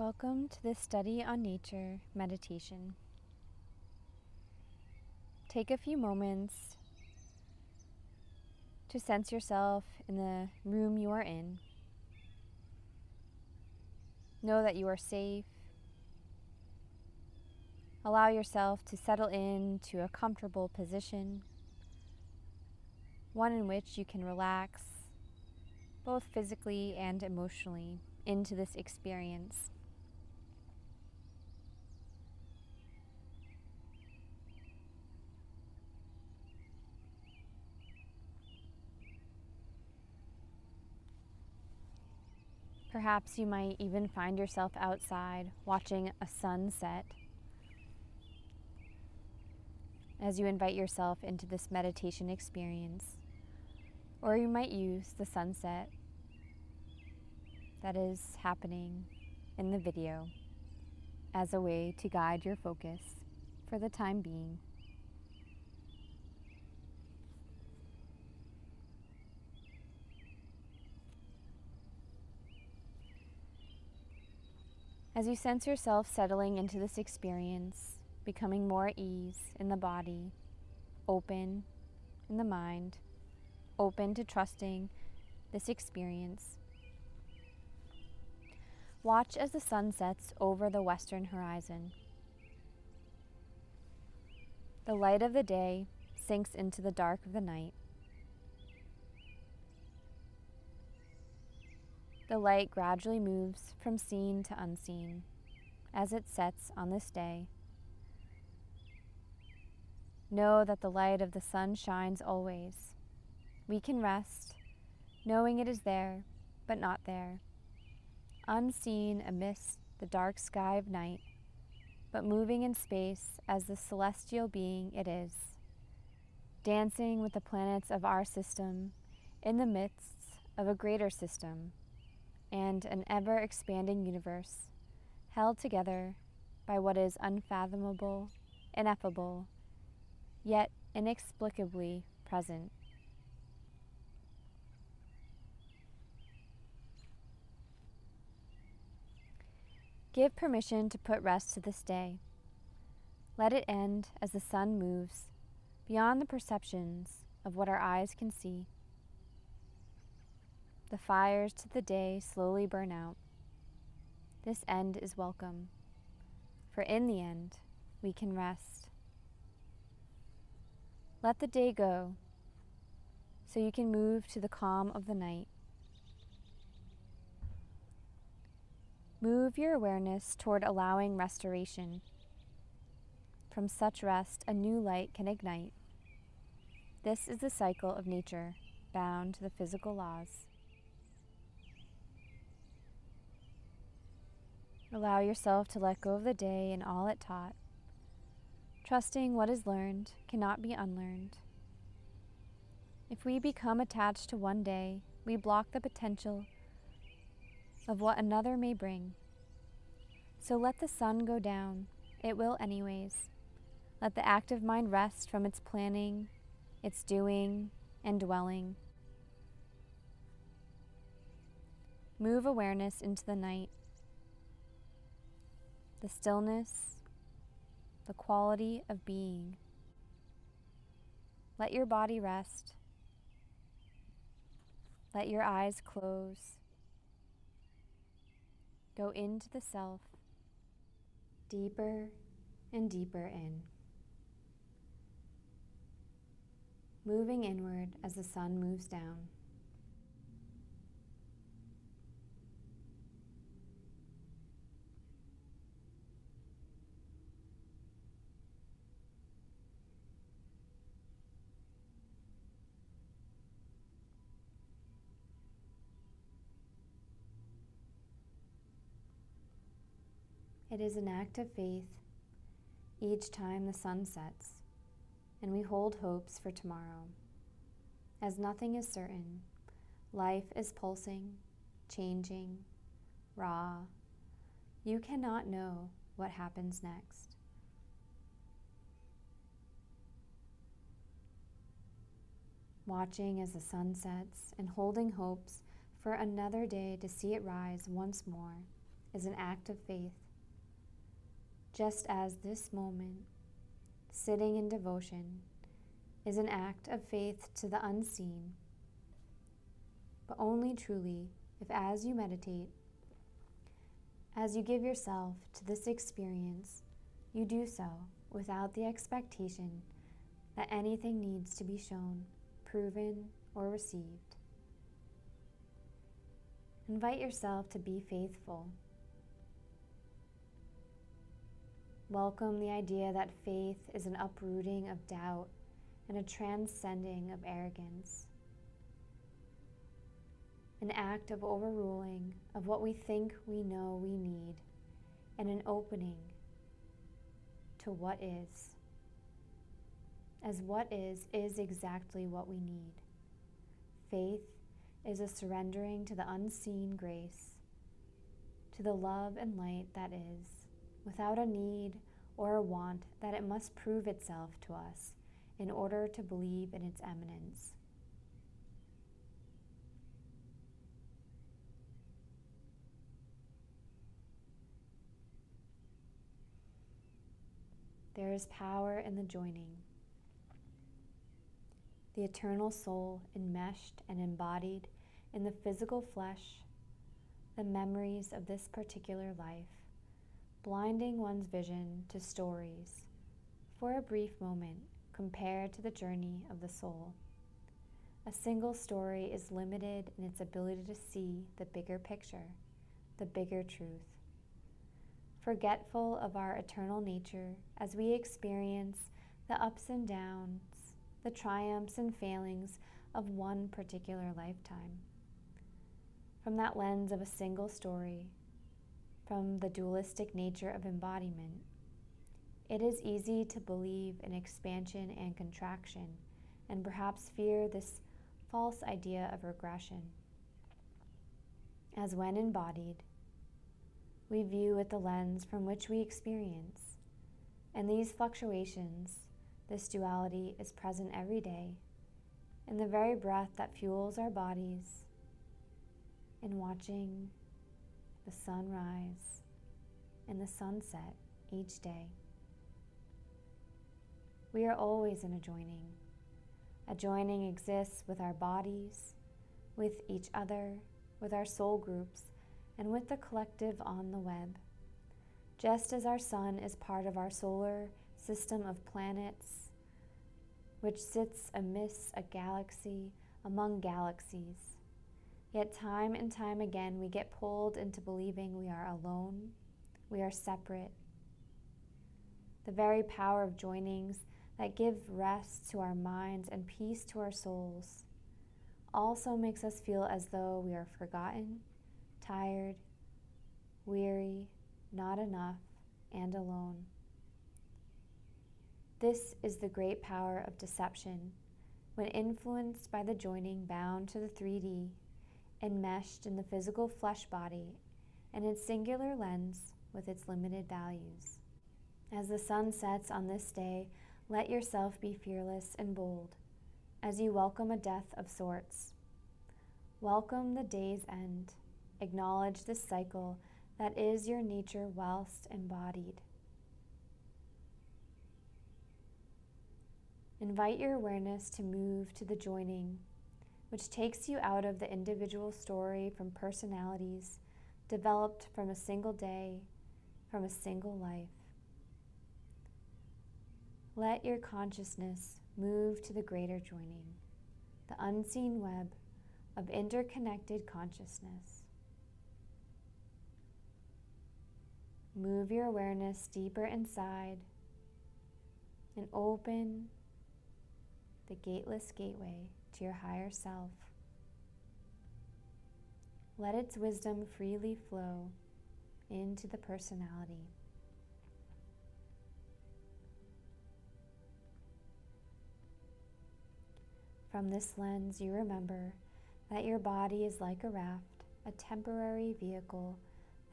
Welcome to this study on nature meditation. Take a few moments to sense yourself in the room you are in. Know that you are safe. Allow yourself to settle into a comfortable position, one in which you can relax, both physically and emotionally, into this experience. Perhaps you might even find yourself outside watching a sunset as you invite yourself into this meditation experience. Or you might use the sunset that is happening in the video as a way to guide your focus for the time being. As you sense yourself settling into this experience, becoming more at ease in the body, open in the mind, open to trusting this experience, watch as the sun sets over the western horizon. The light of the day sinks into the dark of the night. The light gradually moves from seen to unseen as it sets on this day. Know that the light of the sun shines always. We can rest, knowing it is there, but not there, unseen amidst the dark sky of night, but moving in space as the celestial being it is, dancing with the planets of our system in the midst of a greater system and an ever-expanding universe, held together by what is unfathomable, ineffable, yet inexplicably present. Give permission to put rest to this day. Let it end as the sun moves beyond the perceptions of what our eyes can see. The fires to the day slowly burn out. This end is welcome, for in the end, we can rest. Let the day go, so you can move to the calm of the night. Move your awareness toward allowing restoration. From such rest, a new light can ignite. This is the cycle of nature, bound to the physical laws. Allow yourself to let go of the day and all it taught, trusting what is learned cannot be unlearned. If we become attached to one day, we block the potential of what another may bring. So let the sun go down. It will anyways. Let the active mind rest from its planning, its doing, and dwelling. Move awareness into the night. The stillness, the quality of being. Let your body rest. Let your eyes close. Go into the self, deeper and deeper in. Moving inward as the sun moves down. It is an act of faith each time the sun sets, and we hold hopes for tomorrow. As nothing is certain, life is pulsing, changing, raw. You cannot know what happens next. Watching as the sun sets and holding hopes for another day to see it rise once more is an act of faith, just as this moment, sitting in devotion, is an act of faith to the unseen, but only truly if, as you meditate, as you give yourself to this experience, you do so without the expectation that anything needs to be shown, proven, or received. Invite yourself to be faithful. Welcome the idea that faith is an uprooting of doubt and a transcending of arrogance, an act of overruling of what we think we know we need, and an opening to what is, as what is exactly what we need. Faith is a surrendering to the unseen grace, to the love and light that is, without a need or a want that it must prove itself to us in order to believe in its eminence. There is power in the joining. The eternal soul enmeshed and embodied in the physical flesh, the memories of this particular life, blinding one's vision to stories for a brief moment compared to the journey of the soul. A single story is limited in its ability to see the bigger picture, the bigger truth. Forgetful of our eternal nature as we experience the ups and downs, the triumphs and failings of one particular lifetime. From that lens of a single story, from the dualistic nature of embodiment, it is easy to believe in expansion and contraction, and perhaps fear this false idea of regression. As when embodied, we view with the lens from which we experience, and these fluctuations, this duality, is present every day in the very breath that fuels our bodies, in watching the sun rise and the sunset each day. We are always in a joining. A joining exists with our bodies, with each other, with our soul groups, and with the collective on the web. Just as our sun is part of our solar system of planets, which sits amidst a galaxy among galaxies, yet time and time again we get pulled into believing we are alone, we are separate. The very power of joinings that give rest to our minds and peace to our souls also makes us feel as though we are forgotten, tired, weary, not enough, and alone. This is the great power of deception, when influenced by the joining bound to the 3D, enmeshed in the physical flesh body and its singular lens with its limited values. As the sun sets on this day, let yourself be fearless and bold, as you welcome a death of sorts. Welcome the day's end. Acknowledge this cycle that is your nature whilst embodied. Invite your awareness to move to the joining, which takes you out of the individual story from personalities developed from a single day, from a single life. Let your consciousness move to the greater joining, the unseen web of interconnected consciousness. Move your awareness deeper inside and open the gateless gateway to your higher self. Let its wisdom freely flow into the personality. From this lens, you remember that your body is like a raft, a temporary vehicle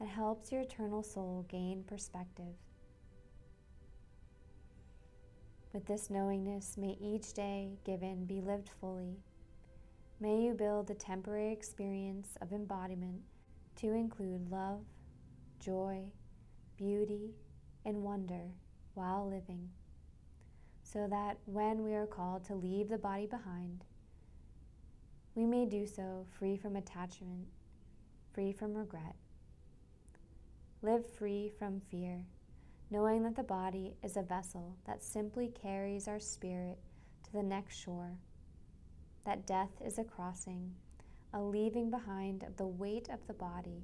that helps your eternal soul gain perspective. With this knowingness, may each day given be lived fully. May you build the temporary experience of embodiment to include love, joy, beauty, and wonder while living, so that when we are called to leave the body behind, we may do so free from attachment, free from regret. Live free from fear, knowing that the body is a vessel that simply carries our spirit to the next shore, that death is a crossing, a leaving behind of the weight of the body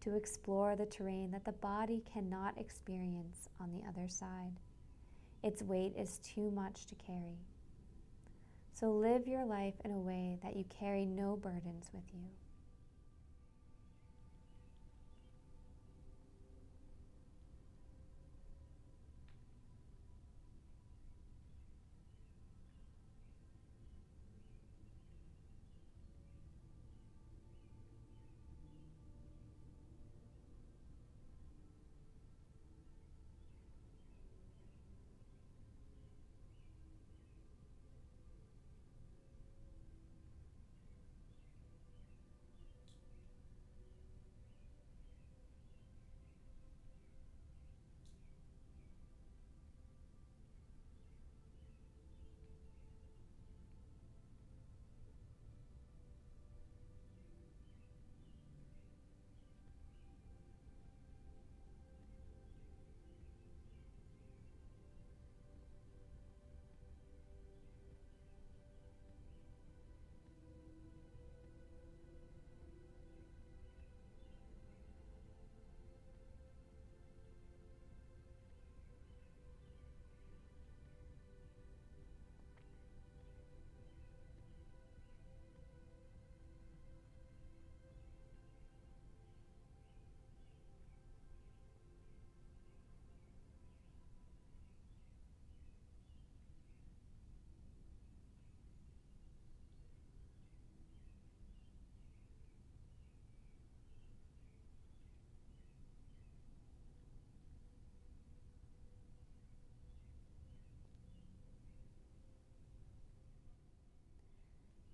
to explore the terrain that the body cannot experience on the other side. Its weight is too much to carry. So live your life in a way that you carry no burdens with you.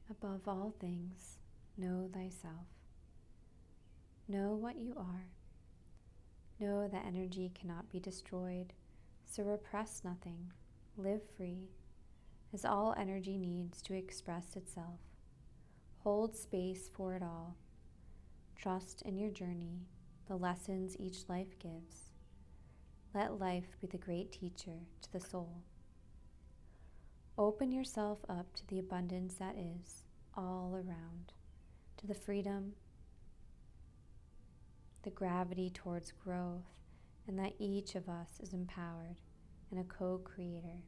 Above all things, know thyself. Know what you are. Know that energy cannot be destroyed, so repress nothing. Live free, as all energy needs to express itself. Hold space for it all. Trust in your journey, the lessons each life gives. Let life be the great teacher to the soul. Open yourself up to the abundance that is all around, to the freedom, the gravity towards growth, and that each of us is empowered and a co-creator.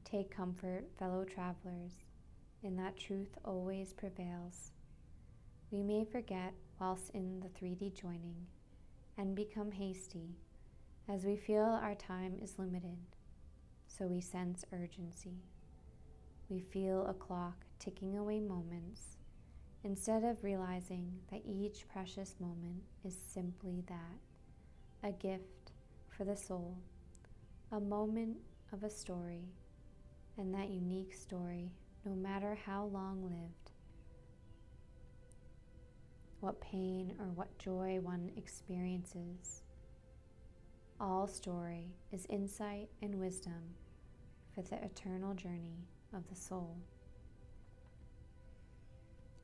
Take comfort, fellow travelers, in that truth always prevails. We may forget whilst in the 3D joining and become hasty as we feel our time is limited, so we sense urgency. We feel a clock ticking away moments instead of realizing that each precious moment is simply that, a gift for the soul, a moment of a story, and that unique story, no matter how long lived, what pain or what joy one experiences, all story is insight and wisdom for the eternal journey of the soul.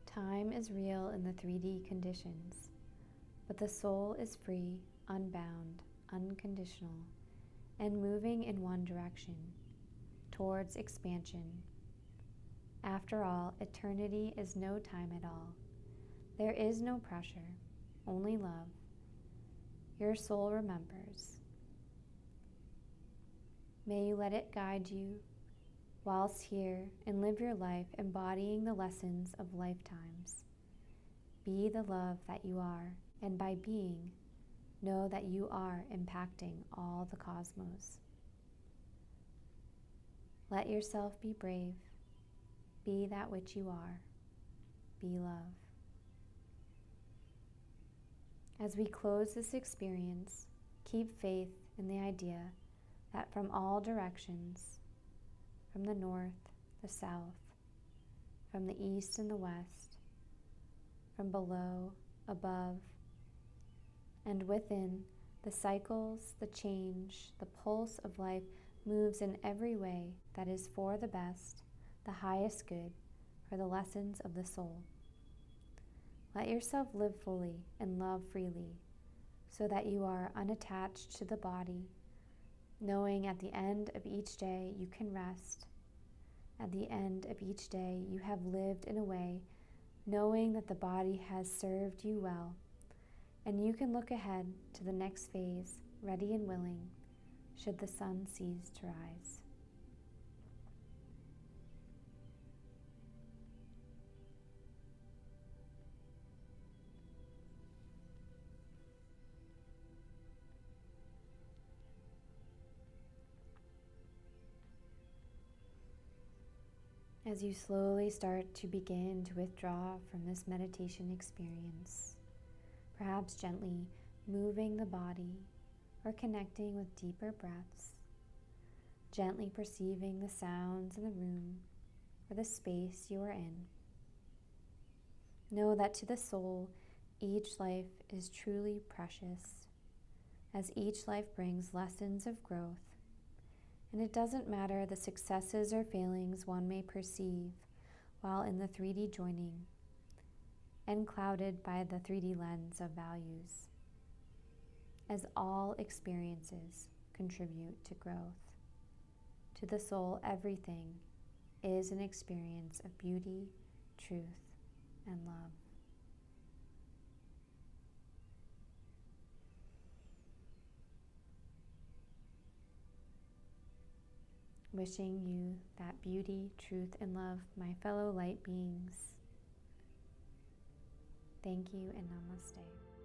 Time is real in the 3D conditions, but the soul is free, unbound, unconditional, and moving in one direction, towards expansion. After all, eternity is no time at all. There is no pressure, only love. Your soul remembers. May you let it guide you whilst here and live your life embodying the lessons of lifetimes. Be the love that you are, and by being, know that you are impacting all the cosmos. Let yourself be brave. Be that which you are. Be love. As we close this experience, keep faith in the idea that from all directions, from the north, the south, from the east and the west, from below above, and within. The cycles, the change, the pulse of life moves in every way that is for the best, the highest good, for the lessons of the soul. Let yourself live fully and love freely, so that you are unattached to the body, knowing at the end of each day you can rest. At the end of each day you have lived in a way, knowing that the body has served you well, and you can look ahead to the next phase, ready and willing, should the sun cease to rise. As you slowly start to begin to withdraw from this meditation experience, perhaps gently moving the body or connecting with deeper breaths, gently perceiving the sounds in the room or the space you are in. Know that to the soul, each life is truly precious, as each life brings lessons of growth. And it doesn't matter the successes or failings one may perceive while in the 3D joining and clouded by the 3D lens of values, as all experiences contribute to growth. To the soul, everything is an experience of beauty, truth, and love. Wishing you that beauty, truth, and love, my fellow light beings. Thank you and namaste.